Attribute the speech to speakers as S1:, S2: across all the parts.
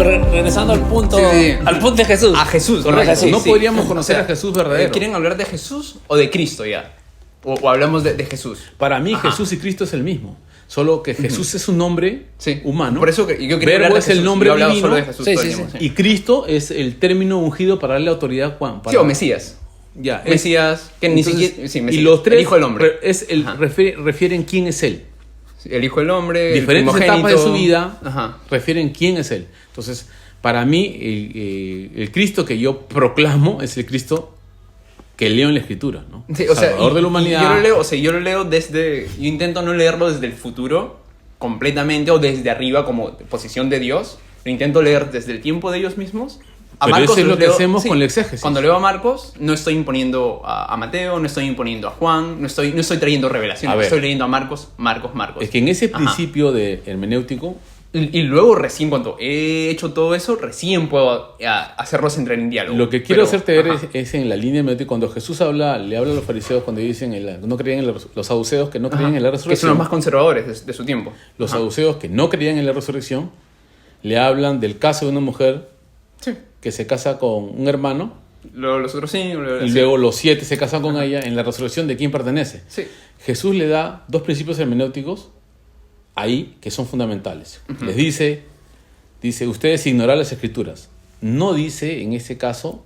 S1: regresando al punto,
S2: Sí.
S1: al punto de Jesús.
S2: A Jesús,
S1: Correcto.
S2: correcto.
S1: Sí,
S2: No
S1: sí.
S2: podríamos conocer
S3: O sea,
S2: a Jesús verdadero.
S3: ¿Quieren hablar de Jesús o de Cristo ya? O hablamos de Jesús.
S2: Para mí
S3: Ajá.
S2: Jesús y Cristo es el mismo. Solo que Jesús es un nombre
S3: Sí.
S2: humano.
S3: Por eso que yo quería hablar
S2: Verbo
S3: de
S2: es el
S3: Jesús.
S2: nombre
S3: Yo hablaba
S2: divino.
S3: solo de Jesús
S1: Sí,
S3: todo el
S1: sí,
S3: tiempo,
S1: sí.
S2: Y Cristo es el término ungido para darle autoridad a Juan.
S3: Sí, o Mesías.
S2: Ya, es-
S3: Mesías, que ni
S2: entonces,
S3: siquiera... Sí,
S2: y
S3: Mesías.
S2: los tres
S3: El Hijo del Hombre.
S2: Ajá. refieren quién es él.
S3: Sí, el Hijo del Hombre,
S2: Diferentes
S3: el
S2: etapas de
S3: primogénito.
S2: su vida
S3: Ajá.
S2: refieren quién es él. Entonces, para mí, el Cristo que yo proclamo es el Cristo que leo en la Escritura, ¿no?
S3: Sí, o sea,
S2: Salvador de la humanidad.
S3: yo lo leo desde... Yo intento no leerlo desde el futuro completamente o desde arriba como posición de Dios. Lo intento leer desde el tiempo de ellos mismos.
S2: Pero eso es
S3: los
S2: lo que hacemos con la exégesis.
S3: Cuando leo a Marcos, no estoy imponiendo a Mateo, no estoy imponiendo a Juan, no estoy trayendo revelaciones.
S2: A ver.
S3: Estoy leyendo a Marcos.
S2: Es que en ese
S3: Ajá.
S2: principio de hermenéutico,
S3: Y luego recién cuando he hecho todo eso, recién puedo hacerlos entrar en diálogo.
S2: lo que quiero
S3: Pero,
S2: hacerte ver
S3: ajá.
S2: es en la línea hermenéutica. Cuando Jesús le habla a los fariseos, cuando dicen no creían en los saduceos que no creían en la
S3: Que son
S2: resurrección.
S3: los más conservadores de su tiempo.
S2: Los
S3: Ajá.
S2: saduceos que no creían en la resurrección le hablan del caso de una mujer
S3: Sí.
S2: que se casa con un hermano
S3: Los otros sí.
S2: y luego los 7 se casan con ella. En la resurrección, ¿de quién pertenece?
S3: Sí.
S2: Jesús le da 2 principios hermenéuticos ahí que son fundamentales. Les dice, ustedes ignoran las escrituras. No dice en ese caso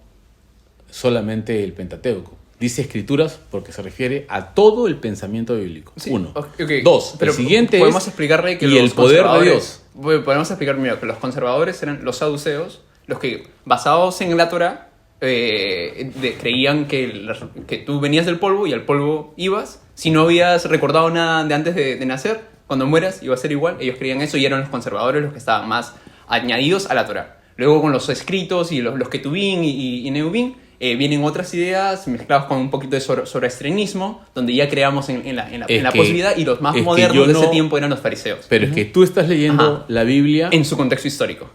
S2: solamente el Pentateuco. Dice escrituras porque se refiere a todo el pensamiento bíblico.
S3: Sí,
S2: 1.
S3: ok.
S2: 2.
S3: Pero
S2: el siguiente
S3: podemos
S2: es
S3: explicarle que
S2: y
S3: los
S2: el poder de
S3: conservadores-
S2: Dios.
S3: Podemos explicar primero que los conservadores eran los saduceos, los que basados en la Torah creían que tú venías del polvo y al polvo ibas. Si no habías recordado nada de antes de nacer, cuando mueras iba a ser igual. Ellos creían eso y eran los conservadores los que estaban más añadidos a la Torah. Luego con los escritos y los Ketubín y Neubín vienen otras ideas mezcladas con un poquito de zoroastrenismo, donde ya creamos en la
S2: Es que-
S3: posibilidad, y los más
S2: es que
S3: modernos
S2: yo
S3: de ese
S2: no-
S3: tiempo eran los fariseos.
S2: Pero es que tú estás leyendo
S3: Ajá.
S2: la Biblia,
S3: En su contexto histórico.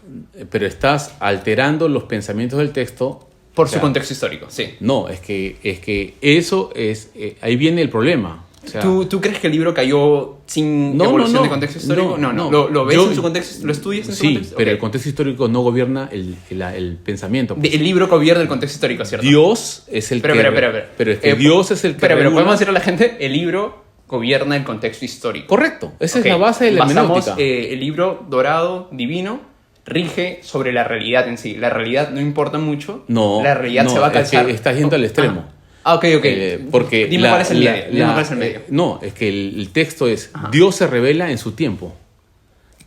S2: pero estás alterando los pensamientos del texto.
S3: Por
S2: O
S3: su
S2: sea,
S3: contexto histórico, sí.
S2: No, es que eso es... ahí viene el problema. O sea,
S3: ¿Tú crees que el libro cayó sin
S2: No,
S3: evolución
S2: no,
S3: de contexto histórico?
S2: no,
S3: No.
S2: no.
S3: ¿Lo ves
S2: Yo-
S3: en su contexto? ¿Lo estudias en su
S2: sí,
S3: contexto?
S2: pero
S3: Ok.
S2: el contexto histórico no gobierna el pensamiento.
S3: El libro gobierna el contexto histórico, ¿cierto?
S2: Dios es el
S3: Pero,
S2: que...
S3: pero.
S2: Pero es que Dios es el que...
S3: Pero
S2: regula-
S3: podemos decirle a la gente, el libro gobierna el contexto histórico.
S2: Correcto, esa
S3: Ok.
S2: es la base de la
S3: Basamos,
S2: hermenéutica.
S3: el libro dorado, divino, rige sobre la realidad en sí. La realidad no importa mucho.
S2: No,
S3: La realidad
S2: no,
S3: se va a
S2: es
S3: calzar.
S2: que estás yendo al extremo.
S3: Ok.
S2: Porque
S3: Dime cuál es el medio. Dime cuál es el medio.
S2: no, es que el texto es Dios se revela en su tiempo,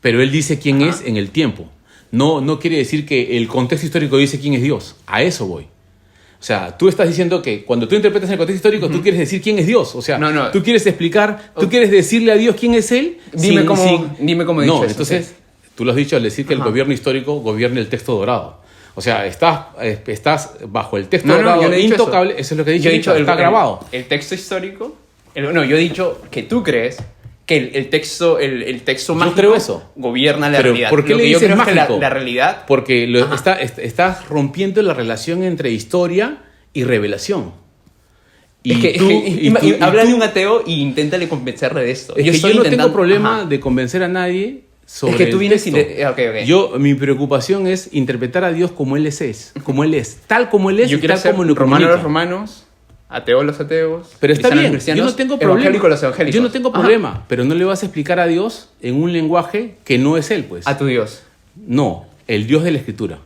S2: pero Él dice quién es en el tiempo. No quiere decir que el contexto histórico dice quién es Dios. A eso voy. O sea, tú estás diciendo que cuando tú interpretas en el contexto histórico, tú quieres decir quién es Dios. O sea,
S3: No.
S2: tú quieres explicar, tú quieres decle a Dios quién es Él.
S3: Dime cómo he dicho
S2: No,
S3: eso,
S2: entonces,
S3: sí.
S2: tú lo has dicho al decir que el
S3: Ajá.
S2: gobierno histórico gobierna el texto dorado. O sea, estás bajo el texto
S3: No,
S2: dorado
S3: yo no he dicho
S2: intocable.
S3: eso.
S2: Eso es lo que he dicho.
S3: Yo he dicho
S2: está grabado.
S3: El texto histórico. Yo he dicho que tú crees que el texto mágico
S2: creo eso.
S3: gobierna la
S2: Pero,
S3: realidad.
S2: ¿por qué
S3: Lo
S2: le
S3: que yo
S2: dices
S3: creo es que
S2: mágico?
S3: la realidad.
S2: Porque
S3: Ajá.
S2: estás rompiendo la relación entre historia y revelación. Y
S3: Háblale a un ateo y inténtale convencerle de esto.
S2: Es que
S3: estoy
S2: yo no tengo
S3: intentando-
S2: problema
S3: Ajá.
S2: de convencer a nadie sobre
S3: Es que tú
S2: el
S3: vienes
S2: texto.
S3: y ok.
S2: Mi preocupación es interpretar a Dios como Él es, tal como Él es
S3: Yo
S2: y
S3: quiero
S2: tal
S3: ser
S2: como lo
S3: romano
S2: comunica.
S3: los romanos, ateo los ateos,
S2: Pero está
S3: cristianos
S2: bien,
S3: cristianos,
S2: yo no tengo problema.
S3: evangélicos los evangélicos.
S2: Yo no tengo
S3: Ajá.
S2: problema, pero no le vas a explicar a Dios en un lenguaje que no es Él, pues.
S3: A tu Dios.
S2: No, el Dios de la Escritura.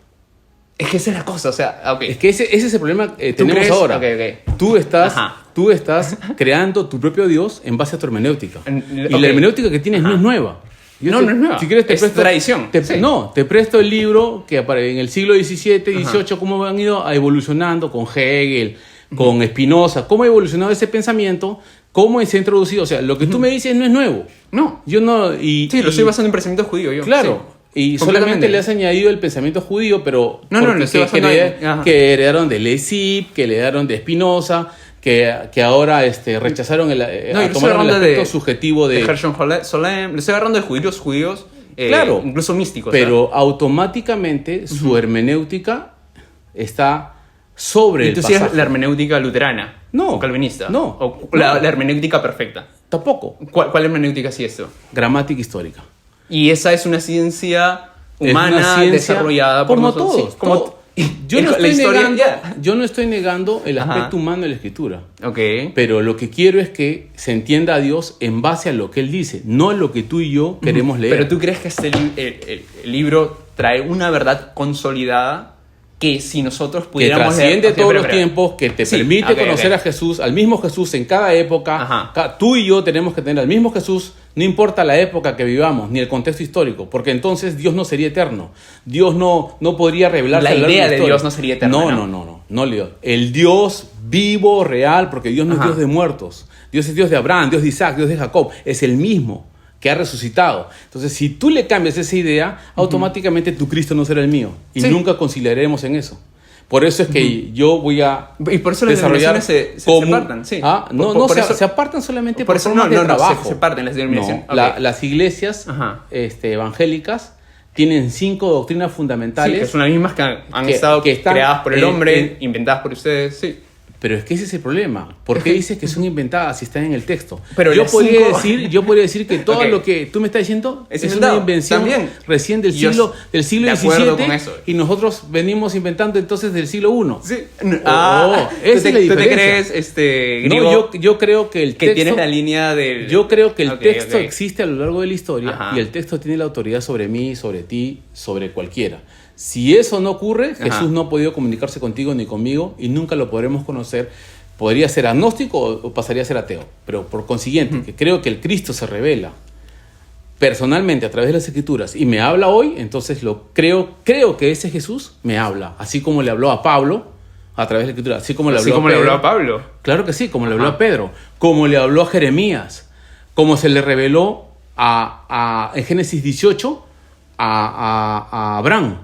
S3: Es que esa es la cosa, o sea, ok.
S2: Es que ese es el problema que
S3: ¿Tú
S2: tenemos
S3: crees?
S2: ahora.
S3: Ok.
S2: Tú
S3: Ajá.
S2: estás creando tu propio Dios en base a tu hermenéutica. Y
S3: Ok.
S2: la hermenéutica que tienes no es nueva.
S3: No es nueva.
S2: Si quieres te
S3: Es
S2: presto,
S3: tradición, sí.
S2: No, te presto el libro que en el siglo XVII, XVIII, cómo han ido evolucionando con Hegel, con Spinoza, cómo ha evolucionado ese pensamiento, cómo se ha introducido. O sea, lo que tú me dices no es nuevo.
S3: No.
S2: Yo no...
S3: Sí, lo estoy basando en pensamiento judío yo.
S2: Claro.
S3: Sí.
S2: Y
S3: Completamente.
S2: solamente le has añadido el pensamiento judío, pero
S3: No,
S2: porque
S3: lo estoy basando en-
S2: que heredaron de Leucippe, que heredaron de Spinoza, que ahora rechazaron
S3: No, yo estoy
S2: tomaron el
S3: hablando
S2: aspecto
S3: de
S2: subjetivo
S3: de
S2: de...
S3: Gershon Solem. Le estoy agarrando de judíos,
S2: Claro.
S3: incluso místicos.
S2: Pero automáticamente su hermenéutica está sobre
S3: ¿Y
S2: el
S3: tú sigues
S2: pasaje.
S3: la hermenéutica luterana?
S2: No.
S3: ¿O calvinista?
S2: No.
S3: ¿O
S2: No.
S3: la hermenéutica perfecta?
S2: Tampoco.
S3: ¿Cuál hermenéutica sí esto?
S2: Gramática histórica.
S3: Y esa es una ciencia humana desarrollada por
S2: como
S3: nosotros.
S2: todos.
S3: Sí, como
S2: todo. Yo no,
S3: la
S2: estoy
S3: historia,
S2: negando,
S3: ya.
S2: yo no estoy negando el
S3: Ajá.
S2: aspecto humano de la escritura.
S3: Ok.
S2: Pero lo que quiero es que se entienda a Dios en base a lo que Él dice, no a lo que tú y yo queremos leer.
S3: Pero tú crees que el libro trae una verdad consolidada que si nosotros
S2: que
S3: pudiéramos
S2: trasciende
S3: leer,
S2: todos
S3: espera,
S2: los
S3: espera.
S2: tiempos, que te
S3: Sí,
S2: permite
S3: ok,
S2: conocer
S3: ok.
S2: a Jesús, al mismo Jesús en cada época.
S3: Ajá.
S2: Tú y yo tenemos que tener al mismo Jesús, no importa la época que vivamos, ni el contexto histórico, porque entonces Dios no sería eterno. Dios no podría revelarse
S3: La
S2: a lo largo
S3: idea
S2: la
S3: de
S2: historia.
S3: Dios no sería eterna, ¿no?
S2: No, Leo. El Dios vivo, real, porque Dios no es
S3: Ajá.
S2: Dios de muertos. Dios es Dios de Abraham, Dios de Isaac, Dios de Jacob. Es el mismo que ha resucitado. Entonces, si tú le cambias esa idea, automáticamente tu Cristo no será el mío. Y
S3: Sí.
S2: nunca conciliaremos en eso. Por eso es que yo voy a
S3: Y por eso las
S2: desarrollar
S3: denominaciones se
S2: como-
S3: apartan, sí.
S2: Ah, no,
S3: Por-
S2: no,
S3: por eso-
S2: se apartan solamente
S3: por
S2: por
S3: eso
S2: formas
S3: no,
S2: de
S3: no,
S2: trabajo.
S3: se parten las denominaciones.
S2: No,
S3: Ok.
S2: las iglesias
S3: Ajá.
S2: evangélicas tienen 5 doctrinas
S3: Sí,
S2: fundamentales.
S3: que son las mismas que han
S2: que-
S3: estado
S2: que están
S3: creadas por el hombre,
S2: en-
S3: inventadas por ustedes, sí.
S2: Pero es que ese es el problema. ¿Por qué dices que son inventadas si están en el texto?
S3: Pero
S2: yo
S3: las
S2: podría
S3: cinco-
S2: decir que todo
S3: Ok.
S2: lo que tú me estás diciendo
S3: Es
S2: es
S3: inventado,
S2: una invención
S3: también.
S2: recién del
S3: Yo
S2: siglo
S3: de
S2: XVII
S3: acuerdo con eso.
S2: y nosotros venimos inventando entonces del siglo I.
S3: Sí.
S2: ¿tú
S3: esa
S2: es la
S3: ¿tú te
S2: diferencia?
S3: crees,
S2: No, yo creo que el
S3: que
S2: texto...
S3: tienes la línea del...
S2: Yo creo que el
S3: Ok,
S2: texto
S3: ok.
S2: existe a lo largo de la historia
S3: Ajá.
S2: y el texto tiene la autoridad sobre mí, sobre ti, sobre cualquiera. Si eso no ocurre,
S3: Ajá.
S2: Jesús no ha podido comunicarse contigo ni conmigo y nunca lo podremos conocer. Podría ser agnóstico o pasaría a ser ateo. Pero por consiguiente, que creo que el Cristo se revela personalmente a través de las Escrituras y me habla hoy, entonces creo que ese Jesús me habla. Así como le habló a Pablo a través de la Escritura, así como le
S3: Así
S2: habló
S3: como
S2: a
S3: le
S2: Pedro.
S3: habló a Pablo.
S2: Claro que sí, como le habló
S3: Ajá.
S2: a Pedro, como le habló a Jeremías, como se le reveló en Génesis 18 a Abraham,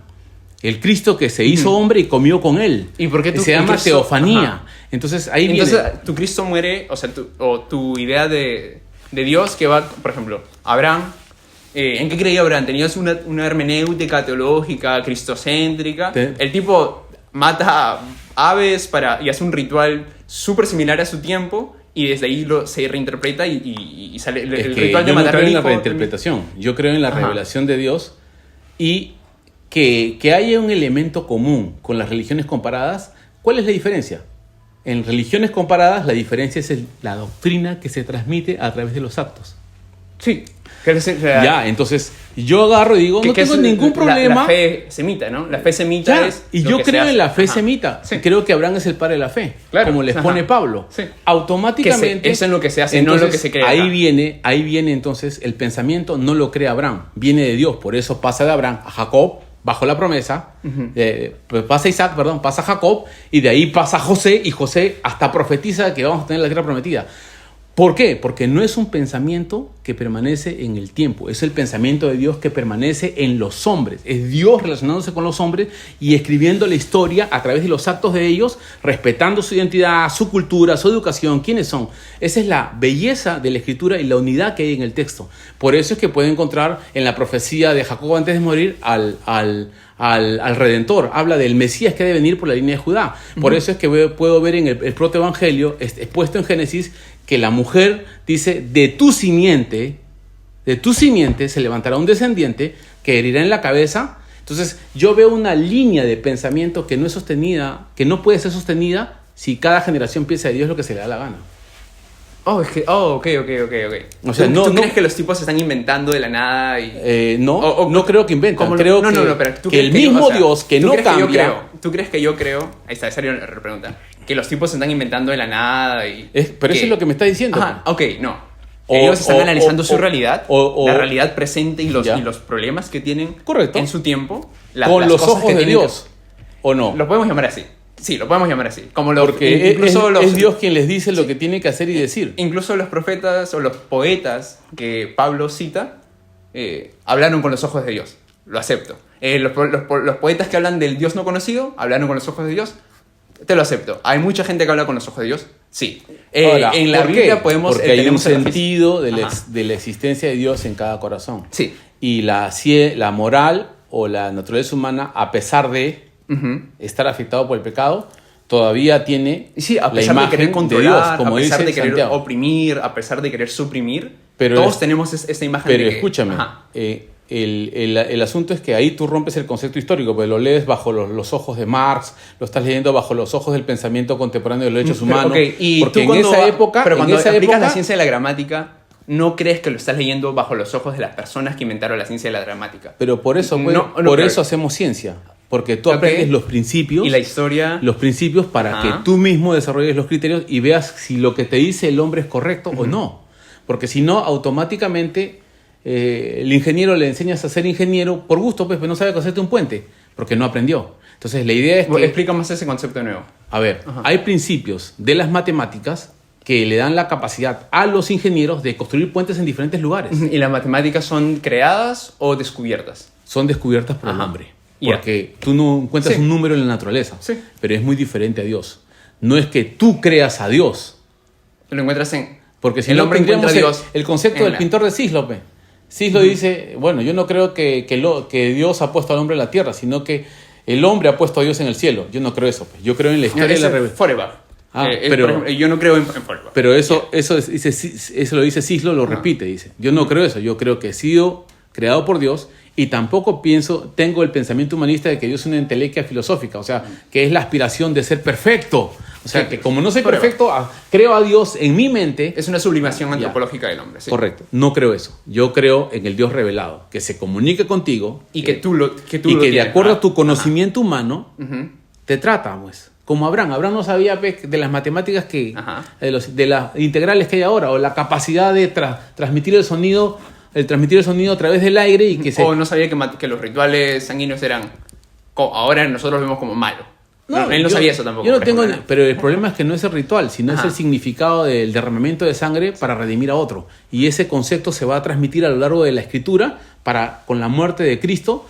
S2: el Cristo que se hizo hombre y comió con él.
S3: ¿Y por qué tú-
S2: se
S3: el
S2: llama
S3: Cristo-
S2: teofanía.
S3: Ajá.
S2: Entonces ahí
S3: Entonces,
S2: viene.
S3: tu Cristo muere, o sea, tu idea de Dios que va, por ejemplo, Abraham, ¿en qué creía Abraham? ¿Tenías una hermenéutica teológica, cristocéntrica? El tipo mata aves y hace un ritual súper similar a su tiempo y desde ahí se reinterpreta y sale
S2: Es
S3: el
S2: que
S3: ritual de
S2: yo no
S3: matar
S2: creo
S3: al
S2: en la
S3: hijo.
S2: reinterpretación. Yo creo en la
S3: Ajá.
S2: revelación de Dios y que haya un elemento común con las religiones comparadas. ¿Cuál es la diferencia? En religiones comparadas la diferencia es la doctrina que se transmite a través de los actos.
S3: Sí. Que
S2: Ya, entonces yo agarro y digo, no tengo ningún problema.
S3: La fe semita, ¿no? La fe semita
S2: Ya,
S3: es...
S2: y
S3: lo
S2: yo
S3: que se
S2: creo en
S3: hace.
S2: la fe
S3: Ajá.
S2: semita.
S3: Sí.
S2: Creo que Abraham es el padre de la fe,
S3: Claro.
S2: como les
S3: Ajá.
S2: pone Pablo.
S3: Sí.
S2: Automáticamente.
S3: Eso es lo que se hace, no es lo que se cree
S2: Ahí
S3: acá.
S2: viene entonces el pensamiento, no lo crea Abraham, viene de Dios. Por eso pasa de Abraham a Jacob, bajo la promesa. Pues pasa Isaac, pasa Jacob, y de ahí pasa José, y José hasta profetiza que vamos a tener la tierra prometida. ¿Por qué? Porque no es un pensamiento que permanece en el tiempo, es el pensamiento de Dios que permanece en los hombres. Es Dios relacionándose con los hombres y escribiendo la historia a través de los actos de ellos, respetando su identidad, su cultura, su educación, quiénes son. Esa es la belleza de la escritura y la unidad que hay en el texto. Por eso es que puede encontrar en la profecía de Jacob antes de morir al Redentor. Habla del Mesías que debe venir por la línea de Judá. Por eso es que puedo ver en el protoevangelio, expuesto en Génesis, que la mujer dice, de tu simiente se levantará un descendiente que herirá en la cabeza. Entonces yo veo una línea de pensamiento que no es sostenida, que no puede ser sostenida si cada generación piensa de Dios lo que se le da la gana.
S3: Ok.
S2: O sea,
S3: ¿Tú
S2: no
S3: crees que los tipos se están inventando de la nada?
S2: No creo que inventan.
S3: ¿Cómo
S2: Creo
S3: pero ¿tú
S2: que
S3: crees
S2: el mismo
S3: o sea,
S2: Dios que
S3: ¿tú
S2: no
S3: crees que yo
S2: cambia...
S3: creo? ¿Tú crees que yo creo? Ahí está, esa era la pregunta. Que los tipos se están inventando de la nada y...
S2: pero eso es lo que me está diciendo.
S3: Ajá, ok, no.
S2: O-
S3: Ellos están
S2: o-
S3: analizando
S2: o-
S3: su
S2: o-
S3: realidad,
S2: o-
S3: la realidad presente y
S2: Ya.
S3: los problemas que tienen
S2: Correcto.
S3: en su tiempo.
S2: Con
S3: las
S2: los
S3: cosas
S2: ojos
S3: que
S2: de
S3: tienen que-
S2: Dios, ¿o no?
S3: Lo podemos llamar así. Sí, lo podemos llamar así.
S2: Porque
S3: incluso
S2: es Dios quien les dice lo que tiene que hacer y decir.
S3: Incluso los profetas o los poetas que Pablo cita hablaron con los ojos de Dios. Lo acepto. Los poetas que hablan del Dios no conocido hablaron con los ojos de Dios. Te lo acepto. ¿Hay mucha gente que habla con los ojos de Dios? Sí.
S2: Ahora,
S3: en la
S2: ¿por qué?
S3: Biblia podemos...
S2: Porque hay un
S3: tenemos el registro.
S2: sentido de la,
S3: Ajá.
S2: de la existencia de Dios en cada corazón.
S3: Sí.
S2: Y la moral o la naturaleza humana, a pesar de
S3: Ujú.
S2: estar afectado por el pecado, todavía tiene
S3: Sí, a
S2: la
S3: pesar de
S2: imagen
S3: querer
S2: de
S3: controlar,
S2: Dios, como
S3: a pesar
S2: dice
S3: de querer
S2: Santiago.
S3: oprimir, a pesar de querer suprimir,
S2: Pero
S3: todos tenemos esa imagen
S2: Pero
S3: de que...
S2: escúchame,
S3: Ajá.
S2: el asunto es que ahí tú rompes el concepto histórico, porque lo lees bajo los ojos de Marx, lo estás leyendo bajo los ojos del pensamiento contemporáneo de los derechos humanos.
S3: Okay, y
S2: porque
S3: tú
S2: en esa época...
S3: Pero cuando
S2: en esa
S3: aplicas
S2: época,
S3: la ciencia de la gramática, ¿no crees que lo estás leyendo bajo los ojos de las personas que inventaron la ciencia de la gramática?
S2: Pero por eso, pues,
S3: No
S2: por
S3: creo.
S2: eso hacemos ciencia. Porque tú
S3: Ok.
S2: aprendes los principios.
S3: Y la historia...
S2: Los principios para
S3: Ajá.
S2: que tú mismo desarrolles los criterios y veas si lo que te dice el hombre es correcto o no. Porque si no, automáticamente el ingeniero le enseñas a ser ingeniero por gusto, pues no sabe hacerte un puente, porque no aprendió. Entonces la idea es que...
S3: Explica más ese concepto de nuevo.
S2: A ver, hay principios de las matemáticas que le dan la capacidad a los ingenieros de construir puentes en diferentes lugares.
S3: ¿Y las matemáticas son creadas o descubiertas?
S2: Son descubiertas por el
S3: Ajá.
S2: hombre.
S3: Ya.
S2: Porque tú no encuentras
S3: Sí.
S2: un número en la naturaleza,
S3: Sí.
S2: pero es muy diferente a Dios. No es que tú creas a Dios,
S3: Lo encuentras en...
S2: porque si
S3: el
S2: no
S3: hombre
S2: tendríamos
S3: encuentra a Dios
S2: el concepto
S3: en
S2: del
S3: la-
S2: pintor de Cíclope. Cíclope dice, bueno, yo no creo que Dios ha puesto al hombre en la tierra, sino que el hombre ha puesto a Dios en el cielo. Yo no creo eso. Pues. Yo creo en la historia de la
S3: Ese
S2: revelación.
S3: Forever.
S2: Ah,
S3: Por
S2: pero-
S3: ejemplo, yo no creo en Forever.
S2: Pero eso lo dice Cislo, lo repite, dice. Yo no creo eso. Yo creo que he sido creado por Dios y tampoco tengo el pensamiento humanista de que Dios es una entelequia filosófica, o sea, que es la aspiración de ser perfecto. O sea,
S3: Sí,
S2: que como no soy
S3: Forever.
S2: perfecto, creo a Dios en mi mente.
S3: Es una sublimación antropológica del hombre. Sí.
S2: Correcto. No creo eso. Yo creo en el Dios revelado, que se comunique contigo
S3: Y que tú lo
S2: y que de
S3: tienes,
S2: acuerdo
S3: ¿verdad?
S2: a tu conocimiento humano
S3: Ujú.
S2: te trata, pues. Como Abraham. Abraham no sabía pues, de las matemáticas
S3: Ajá.
S2: de las integrales que hay ahora, o la capacidad de transmitir el sonido a través del aire y que se...
S3: O no sabía que los rituales sanguíneos eran... Ahora nosotros los vemos como malo. Él no
S2: yo-
S3: sabía eso tampoco.
S2: Yo no
S3: por
S2: tengo,
S3: ejemplo, ¿no?
S2: pero el problema es que no es el ritual, sino es
S3: Ajá.
S2: el significado del derramamiento de sangre para redimir a otro. Y ese concepto se va a transmitir a lo largo de la escritura con la muerte de Cristo.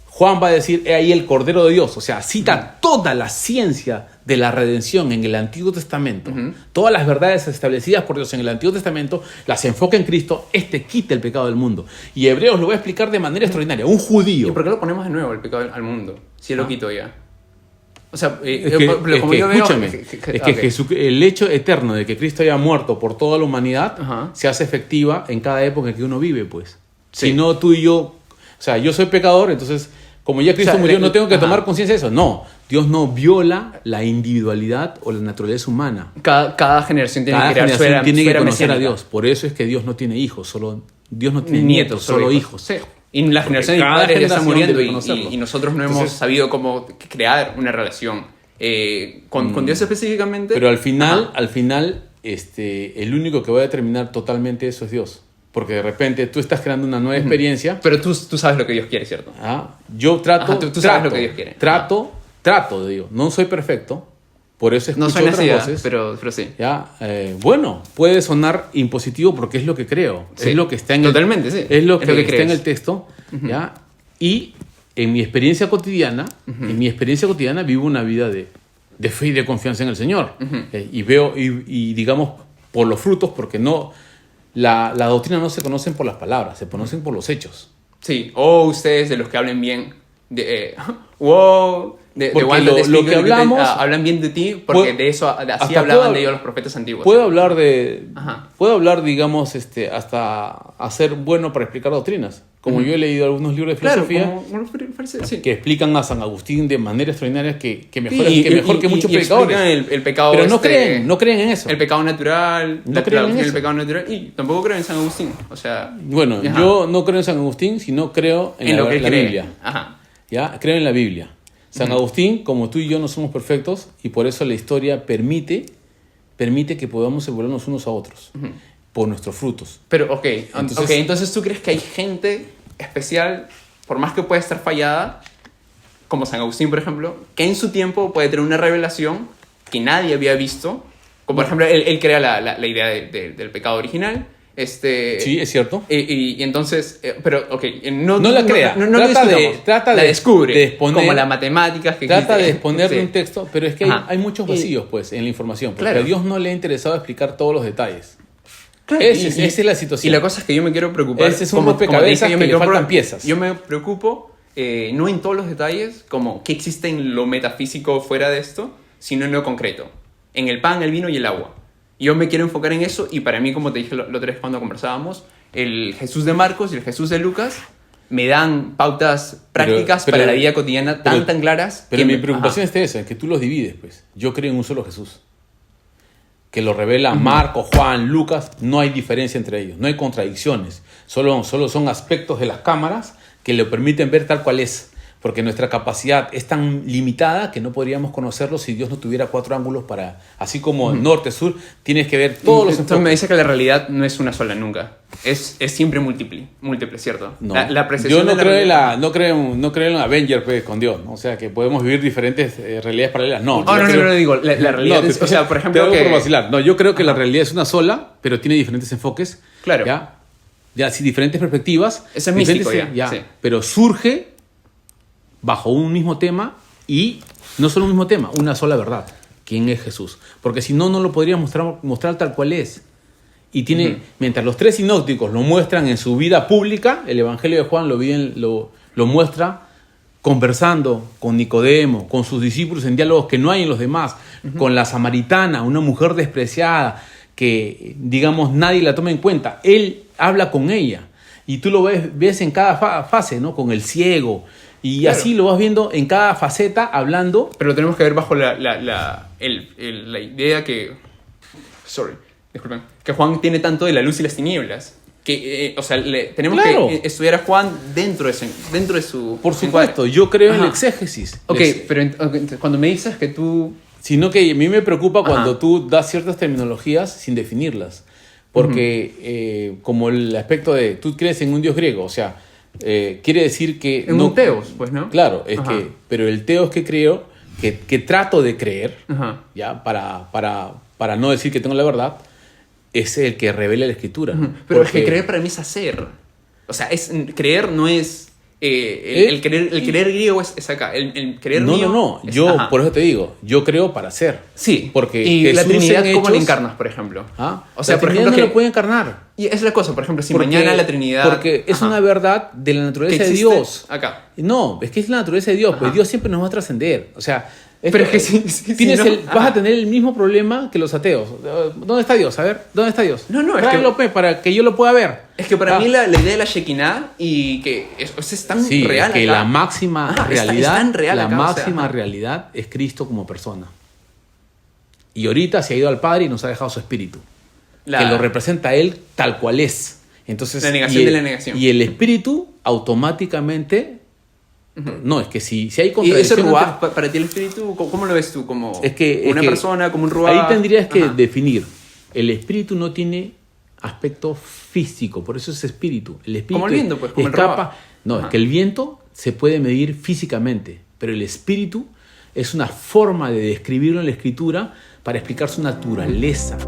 S2: Juan va a decir, he ahí el Cordero de Dios. O sea, cita toda la ciencia de la redención en el Antiguo Testamento. Todas las verdades establecidas por Dios en el Antiguo Testamento las enfoca en Cristo. Quita el pecado del mundo. Y Hebreos lo va a explicar de manera extraordinaria. Un
S3: ¿Y
S2: judío.
S3: por qué lo ponemos de nuevo el pecado al mundo? Si él lo quitó ya. O sea,
S2: Es que,
S3: como yo veo...
S2: escúchame, es que el hecho eterno de que Cristo haya muerto por toda la humanidad
S3: Ajá.
S2: se hace efectiva en cada época en que uno vive, pues.
S3: Sí.
S2: Si no, tú y yo, o sea, yo soy pecador, entonces, como ya Cristo
S3: O sea,
S2: murió, no tengo que
S3: ajá.
S2: tomar conciencia de eso. No, Dios no viola la individualidad o la naturaleza humana.
S3: Cada generación tiene
S2: Cada
S3: que crear
S2: generación tiene que
S3: esfera
S2: conocer a
S3: mesiánica.
S2: Dios. Por eso es que Dios no tiene hijos, Dios no tiene
S3: Nietos,
S2: solo hijos.
S3: Sí. Y la generación de
S2: cada
S3: padres ya está
S2: generación
S3: muriendo
S2: debe conocerlo.
S3: y nosotros no hemos
S2: Entonces-
S3: sabido cómo crear una relación con Dios específicamente.
S2: Pero al final,
S3: Ajá.
S2: el único que va a determinar totalmente eso es Dios. Porque de repente tú estás creando una nueva experiencia.
S3: Pero tú sabes lo que Dios quiere, ¿cierto?
S2: Yo trato,
S3: Ajá, tú sabes lo que Dios quiere.
S2: Trato, digo, no soy perfecto, por eso escucho
S3: No suena
S2: otras
S3: así,
S2: voces.
S3: pero sí.
S2: Ya, bueno, puede sonar impositivo porque es lo que creo,
S3: Sí.
S2: es lo que está en
S3: Totalmente, sí.
S2: es lo que está
S3: crees.
S2: en el texto, ya. Y en mi experiencia cotidiana, vivo una vida de fe y de confianza en el Señor. Y veo y digamos por los frutos, porque no la doctrina no se conocen por las palabras, se conocen por los hechos.
S3: Sí. O ustedes de los que hablen bien de... wow... De
S2: Porque
S3: Wanda, de
S2: lo
S3: Speaker,
S2: que hablamos-
S3: hablan bien de ti porque
S2: Puedo-
S3: de eso así
S2: hasta
S3: hablaban
S2: puedo-
S3: de ellos los profetas antiguos.
S2: Puedo hablar,
S3: Ajá.
S2: digamos, hasta hacer bueno para explicar doctrinas. Como yo he leído algunos libros de
S3: Claro,
S2: filosofía
S3: sí.
S2: que explican a San Agustín de manera extraordinaria que
S3: Sí,
S2: mejor que muchos
S3: y
S2: predicadores.
S3: explican el pecado
S2: Pero no creen en eso.
S3: el pecado natural,
S2: No
S3: la
S2: creen en
S3: traducción del
S2: eso.
S3: pecado natural y tampoco creo en San Agustín. O sea,
S2: Bueno,
S3: ajá.
S2: yo no creo en San Agustín, sino creo en
S3: lo que él
S2: la
S3: cree.
S2: Biblia.
S3: Ajá.
S2: ¿Ya? Creo en la Biblia. San Agustín, como tú y yo no somos perfectos, y por eso la historia permite que podamos evaluarnos unos a otros por nuestros frutos.
S3: Pero, ok,
S2: Entonces-
S3: entonces tú crees que hay gente especial, por más que pueda estar fallada, como San Agustín, por ejemplo, que en su tiempo puede tener una revelación que nadie había visto. Como por ejemplo, él crea la idea del pecado original.
S2: Sí, es cierto.
S3: Y entonces, pero, ok, no
S2: la crea.
S3: no
S2: Trata
S3: lo
S2: de-
S3: discutamos.
S2: trata
S3: la
S2: de-
S3: descubre,
S2: de exponer-
S3: como las matemáticas que
S2: Trata de
S3: existen.
S2: exponerle
S3: Sí.
S2: un texto, pero es que
S3: Ajá.
S2: hay muchos
S3: Y-
S2: vacíos pues, en la información, porque
S3: Claro.
S2: a Dios no le ha interesado explicar todos los detalles.
S3: Claro,
S2: Esa es la situación.
S3: Y la cosa es que yo me quiero preocupar.
S2: Ese es un
S3: como
S2: rompecabezas
S3: dije,
S2: que le
S3: quiero
S2: faltan
S3: pro-
S2: piezas.
S3: Yo me preocupo no en todos los detalles, como qué existe en lo metafísico fuera de esto, sino en lo concreto. En el pan, el vino y el agua. Yo me quiero enfocar en eso y para mí, como te dije la otra vez cuando conversábamos, el Jesús de Marcos y el Jesús de Lucas me dan pautas prácticas
S2: pero-
S3: para la vida cotidiana tan claras.
S2: Pero
S3: que
S2: mi
S3: me-
S2: preocupación
S3: ajá.
S2: es esa, que tú los divides, pues. Yo creo en un solo Jesús. Que lo revela Marco, Juan, Lucas, no hay diferencia entre ellos, no hay contradicciones. Solo son aspectos de las cámaras que le permiten ver tal cual es. Porque nuestra capacidad es tan limitada que no podríamos conocerlo si Dios no tuviera 4 ángulos para... Así como norte, sur, tienes que ver todos los
S3: Entonces
S2: enfoques.
S3: me dice que la realidad no es una sola nunca. Es siempre múltiple, ¿cierto?
S2: No.
S3: La apreciación
S2: Yo no
S3: de la
S2: creo,
S3: realidad-
S2: no creo en Avenger pues, con Dios, ¿no? O sea, que podemos vivir diferentes realidades paralelas. No,
S3: Oh,
S2: yo
S3: no,
S2: creo-
S3: no, digo, la realidad
S2: No,
S3: es, o sea, por
S2: te
S3: ejemplo,
S2: hago
S3: que...
S2: por vacilar. No, yo creo que la realidad es una sola, pero tiene diferentes enfoques.
S3: Claro.
S2: Ya, sí, diferentes perspectivas.
S3: Eso es místico
S2: diferentes-
S3: sí.
S2: Pero surge bajo un mismo tema y no solo un mismo tema, una sola verdad. ¿Quién es Jesús? Porque si no, no lo podría mostrar tal cual es. Y tiene, mientras los 3 sinópticos lo muestran en su vida pública, el Evangelio de Juan lo muestra conversando con Nicodemo, con sus discípulos en diálogos que no hay en los demás, con la samaritana, una mujer despreciada que, digamos, nadie la toma en cuenta. Él habla con ella y tú lo ves en cada fase, ¿no? Con el ciego y
S3: Claro.
S2: así lo vas viendo en cada faceta hablando.
S3: Pero lo tenemos que ver bajo la idea que... disculpen. Que Juan tiene tanto de la luz y las tinieblas. Que, o sea, tenemos
S2: Claro.
S3: que estudiar a Juan dentro de su...
S2: Por
S3: su
S2: supuesto,
S3: encuadre.
S2: yo creo en
S3: Ajá.
S2: el exégesis.
S3: Ok, pero cuando me dices que tú...
S2: Sino que a mí me preocupa cuando
S3: Ajá.
S2: tú das ciertas terminologías sin definirlas. Porque como el aspecto de, tú crees en un dios griego, o sea, quiere decir que...
S3: En un teos, pues, ¿no?
S2: Claro, es
S3: Ajá.
S2: que, pero el teos que creo, que trato de creer,
S3: Ajá.
S2: ya para no decir que tengo la verdad, es el que revela la escritura.
S3: Pero es
S2: Porque-
S3: que creer para mí es hacer. O sea, creer no es... el querer griego es acá. El querer
S2: No,
S3: mío
S2: no,
S3: es-
S2: yo
S3: ajá.
S2: por eso te digo, yo creo para ser.
S3: Sí,
S2: Porque
S3: y
S2: Jesús
S3: la Trinidad,
S2: en
S3: ¿cómo la
S2: Hechos-
S3: encarnas, por ejemplo?
S2: ¿Ah?
S3: O sea,
S2: La
S3: por
S2: Trinidad
S3: ejemplo,
S2: no
S3: que...
S2: lo puede encarnar.
S3: Y es la cosa, por ejemplo, si
S2: Porque-
S3: mañana la Trinidad...
S2: Porque es
S3: Ajá.
S2: una verdad de la
S3: que
S2: naturaleza de
S3: existe
S2: Dios.
S3: acá.
S2: No, es que es la naturaleza de Dios, pues
S3: Ajá.
S2: Dios siempre nos va a trascender. O sea,
S3: Pero es que si
S2: tienes
S3: no-
S2: vas
S3: ajá.
S2: a tener el mismo problema que los ateos. ¿Dónde está Dios? A ver, ¿dónde está Dios?
S3: No, es
S2: Tráelo,
S3: que-
S2: pe, para que yo lo pueda ver.
S3: Es que para
S2: Ah.
S3: mí la idea de la Shekinah y que es tan
S2: Sí,
S3: real
S2: es que
S3: acá.
S2: la máxima
S3: Ajá,
S2: realidad,
S3: es tan real
S2: la
S3: acá, o sea,
S2: máxima
S3: ajá.
S2: realidad es Cristo como persona. Y ahorita se ha ido al Padre y nos ha dejado su espíritu,
S3: La-
S2: que lo representa a él tal cual es. Entonces,
S3: La negación
S2: y el-
S3: de la negación.
S2: Y el espíritu automáticamente... No, es que si hay
S3: Y ese
S2: contradicción...
S3: ruaj,
S2: entre-
S3: para ti el espíritu, ¿cómo lo ves tú? ¿Como
S2: es que,
S3: una persona, como un ruaj?
S2: Ahí tendrías que
S3: Ajá.
S2: definir. El espíritu no tiene aspecto físico, por eso es espíritu. El espíritu
S3: Como el viento, pues, como el
S2: escapa.
S3: ruaj.
S2: No,
S3: Ajá.
S2: es que el viento se puede medir físicamente, pero el espíritu es una forma de describirlo en la escritura para explicar su naturaleza.